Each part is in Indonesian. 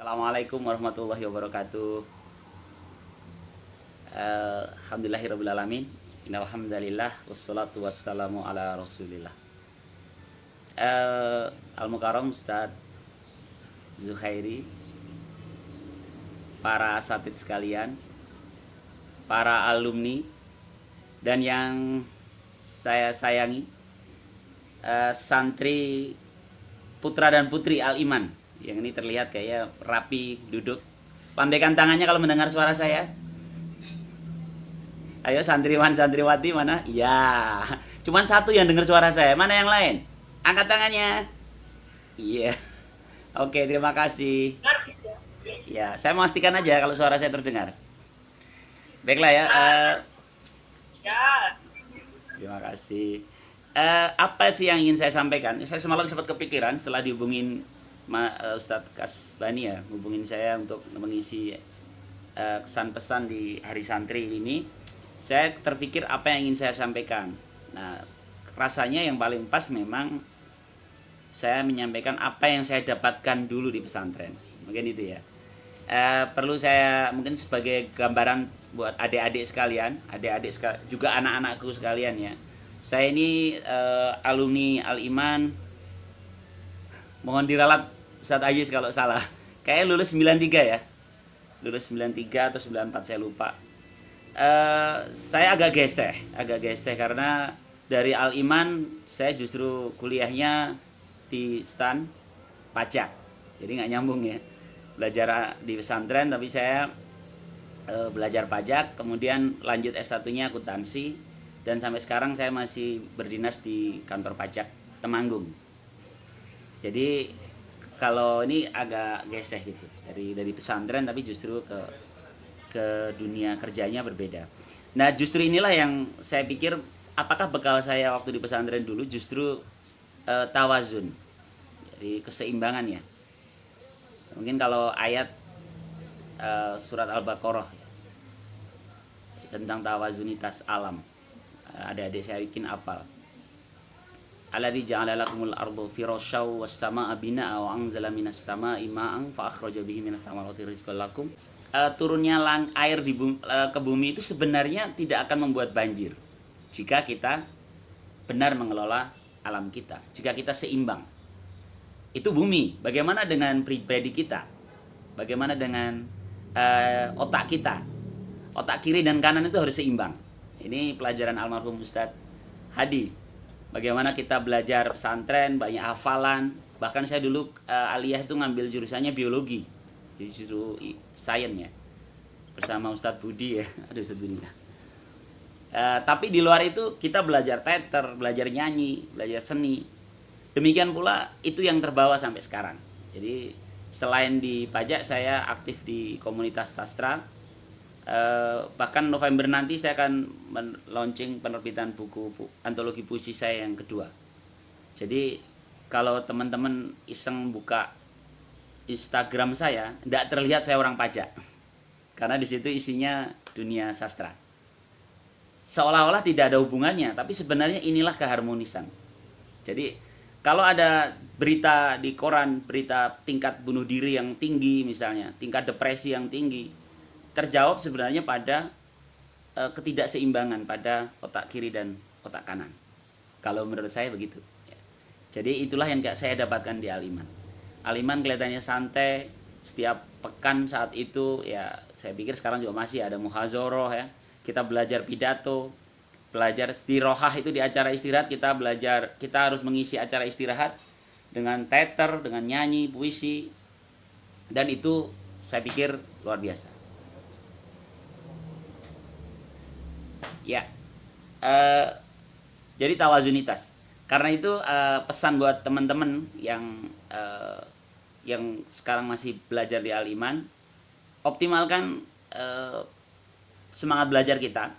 Assalamualaikum warahmatullahi wabarakatuh. Alhamdulillahirrabbilalamin. Innalhamdalillah wassalatu wassalamu ala rasulillah. Al-Mukarram Ustadz Zuhairi, para asatidz sekalian, para alumni, dan yang saya sayangi, santri putra dan putri Al-Iman. Yang ini terlihat kayak rapi duduk. Lambaikan tangannya kalau mendengar suara saya. Ayo santriwan santriwati mana? Ya, cuman satu yang dengar suara saya. Mana yang lain? Angkat tangannya. Iya. Oke, terima kasih. Ya, saya memastikan aja kalau suara saya terdengar. Baiklah ya. Terima kasih. Apa sih yang ingin saya sampaikan? Saya semalam sempat kepikiran setelah dihubungin Ustadz Kasbani ya, hubungin saya untuk mengisi kesan pesan di Hari Santri ini. Saya terpikir apa yang ingin saya sampaikan. Nah, rasanya yang paling pas memang saya menyampaikan apa yang saya dapatkan dulu di pesantren. Mungkin itu ya. Perlu saya mungkin sebagai gambaran buat adik-adik sekalian, juga anak-anakku sekalian ya. Saya ini alumni Al-Iman. Mohon diralat Ustadz Aziz kalau salah. Kayaknya lulus 93 ya. Lulus 93 atau 94 saya lupa. Saya agak geseh karena dari Al-Iman saya justru kuliahnya di stan pajak. Jadi nggak nyambung ya. Belajar di pesantren tapi saya belajar pajak, kemudian lanjut S1-nya akuntansi, dan sampai sekarang saya masih berdinas di kantor pajak Temanggung. Jadi kalau ini agak geseh gitu dari pesantren, tapi justru ke dunia kerjanya berbeda. Nah, justru inilah yang saya pikir, apakah bekal saya waktu di pesantren dulu justru tawazun, jadi keseimbangan ya. Mungkin kalau ayat surat Al-Baqarah tentang tawazunitas alam, adik-adik saya bikin apal. Alladzi ja'ala lakumul arda firasyaw was samaa'a binaa'a wa anzala minas samaa'i maa'an fa akhraja bihi minats thamarati rizqan lakum. Turunnya air ke bumi itu sebenarnya tidak akan membuat banjir jika kita benar mengelola alam kita, jika kita seimbang. Itu bumi. Bagaimana dengan pribadi kita? Bagaimana dengan otak kita? Otak kiri dan kanan itu harus seimbang. Ini pelajaran almarhum Ustadz Hadi. Bagaimana kita belajar pesantren, banyak hafalan. Bahkan saya dulu aliyah itu ngambil jurusannya biologi, jadi justru sains ya, bersama Ustadz Budi ya. Aduh, Ustadz Budi. Tapi di luar itu kita belajar teater, belajar nyanyi, belajar seni. Demikian pula itu yang terbawa sampai sekarang. Jadi selain di pajak, saya aktif di komunitas sastra. Bahkan November nanti saya akan launching penerbitan buku antologi puisi saya yang kedua. Jadi kalau teman-teman iseng buka Instagram saya, tidak terlihat saya orang pajak, karena di situ isinya dunia sastra. Seolah-olah tidak ada hubungannya, tapi sebenarnya inilah keharmonisan. Jadi kalau ada berita di koran, berita tingkat bunuh diri yang tinggi misalnya, tingkat depresi yang tinggi, terjawab sebenarnya pada ketidakseimbangan pada otak kiri dan otak kanan. Kalau menurut saya begitu. Jadi itulah yang saya dapatkan di Al-Iman. Al-Iman kelihatannya santai, setiap pekan saat itu ya, saya pikir sekarang juga masih ada muhadzarah ya. Kita belajar pidato, belajar istirohah, itu di acara istirahat kita belajar, kita harus mengisi acara istirahat dengan teater, dengan nyanyi, puisi, dan itu saya pikir luar biasa. Ya, jadi tawazunitas. Karena itu pesan buat teman-teman yang sekarang masih belajar di Al-Iman, optimalkan semangat belajar kita.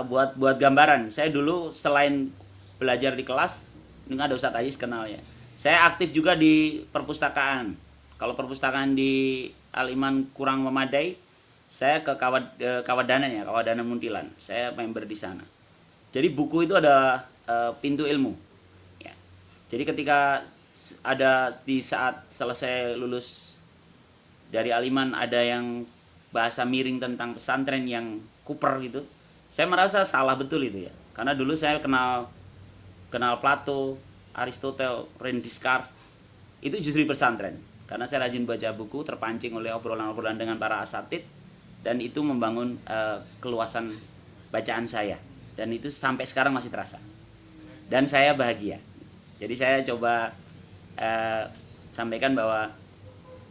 Buat gambaran, saya dulu selain belajar di kelas, ini ada Ustadz Aziz kenal ya, saya aktif juga di perpustakaan. Kalau perpustakaan di Al-Iman kurang memadai, saya ke Kawadanan ya, Kawadanan Muntilan. Saya member di sana. Jadi buku itu ada pintu ilmu. Ya. Jadi ketika ada di saat selesai lulus dari Aliman ada yang bahasa miring tentang pesantren yang kuper gitu. Saya merasa salah betul itu ya. Karena dulu saya kenal Plato, Aristotle, René Descartes. Itu justru di pesantren. Karena saya rajin baca buku, terpancing oleh obrolan-obrolan dengan para asatid, dan itu membangun keluasan bacaan saya. Dan itu sampai sekarang masih terasa. Dan saya bahagia. Jadi saya coba sampaikan bahwa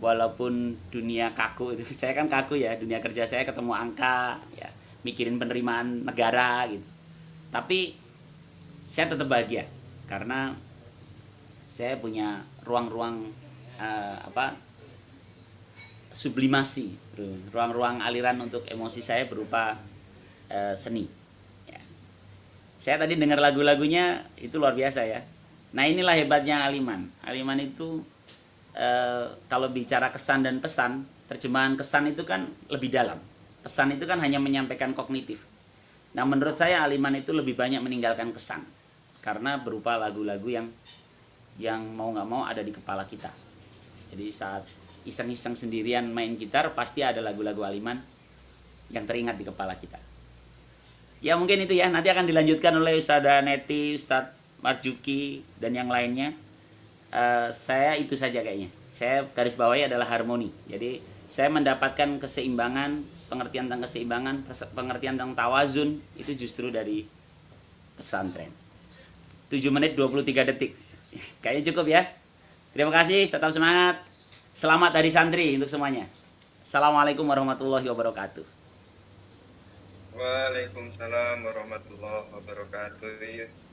walaupun dunia kaku itu, saya kan kaku ya, dunia kerja saya ketemu angka, ya, mikirin penerimaan negara gitu. Tapi saya tetap bahagia karena saya punya ruang-ruang sublimasi, ruang-ruang aliran untuk emosi saya berupa seni. Ya. Saya tadi dengar lagu-lagunya itu luar biasa ya. Nah inilah hebatnya Aliman. Aliman itu kalau bicara kesan dan pesan, terjemahan kesan itu kan lebih dalam. Pesan itu kan hanya menyampaikan kognitif. Nah menurut saya Aliman itu lebih banyak meninggalkan kesan, karena berupa lagu-lagu yang mau nggak mau ada di kepala kita. Jadi saat iseng-iseng sendirian main gitar, pasti ada lagu-lagu Aliman yang teringat di kepala kita. Ya mungkin itu ya, nanti akan dilanjutkan oleh Ustazah Neti, Ustadz Marjuki, dan yang lainnya. Saya itu saja kayaknya. Saya garis bawahi adalah harmoni. Jadi saya mendapatkan keseimbangan, pengertian tentang keseimbangan, pengertian tentang tawazun itu justru dari pesantren. 7 menit 23 detik. Kayaknya cukup ya. Terima kasih, tetap semangat. Selamat Hari Santri untuk semuanya. Assalamualaikum warahmatullahi wabarakatuh. Waalaikumsalam warahmatullahi wabarakatuh.